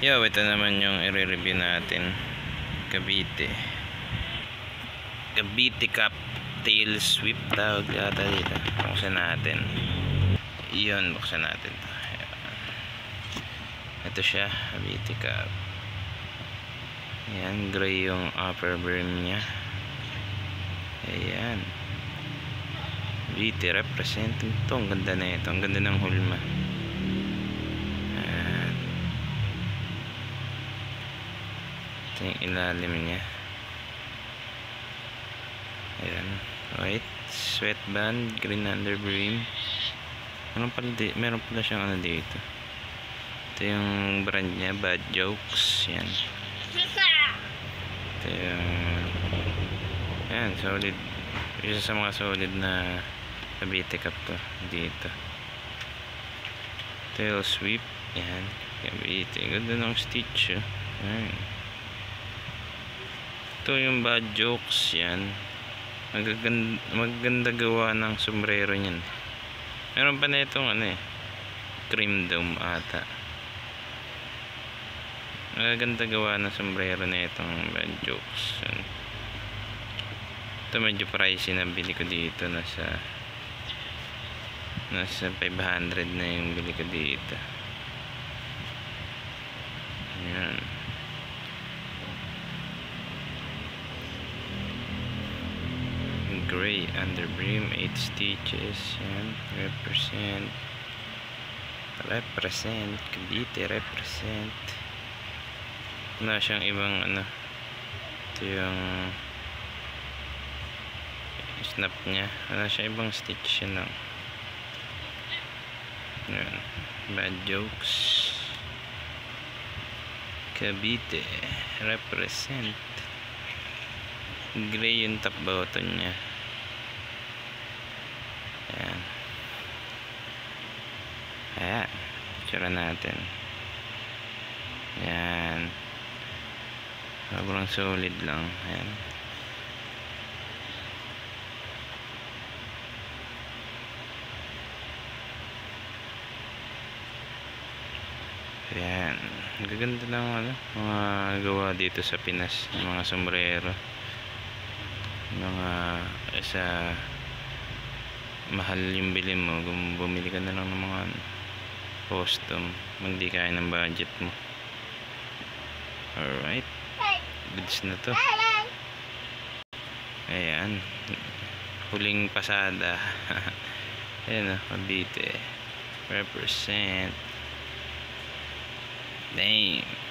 Yo, ito naman yung i-review natin. Cavite Cup tail sweep tawag yata dito. Buksan natin. Iyon, buksan natin. Ito siya, Cavite Cup. Ayan, gray yung upper brim nya. Ayan, Cavite representing to. Ang ganda na ito. Ang ganda ng hulma. Ito yung ilalim nya. Ayan, white sweatband, green underbrim. Meron pala siyang ano dito. Ito yung brand nya, Bad Jokes. Yan. Ito yung yan, solid. Isa sa mga solid na Cavite Cup to dito. Tail sweep. Yan, Cavite. Ganda ng stitch. Yan. Ito yung Bad Jokes. Yan, maganda gawa ng sombrero niyan. Meron pa na itong ano cream dome ata. Maganda gawa ng sombrero na itong Bad Jokes. Ito medyo pricey na bili ko dito. Nasa 500 na yung bili ko dito. Ayan. Gray underbrim, 8 stitches. Yan, represent Cavite represent. Wala siyang ibang ano. Ito yung snap nya. Wala siyang ibang stitch. Yan lang. Yan, Bad Jokes Cavite represent. Gray yung top button nya. Ayan. Ayan, tsura natin. Ayan, sobrang solid lang. Ayan. Ayan, gaganda ng ano, mga gawa dito sa Pinas, mga sombrero, mga sa mahal yung bili mo, bumili ka na lang ng mga custom, hindi kaya ng budget mo. Alright, goods na to. Ayan, huling pasada. Ayan o, Cavite represent. Dang.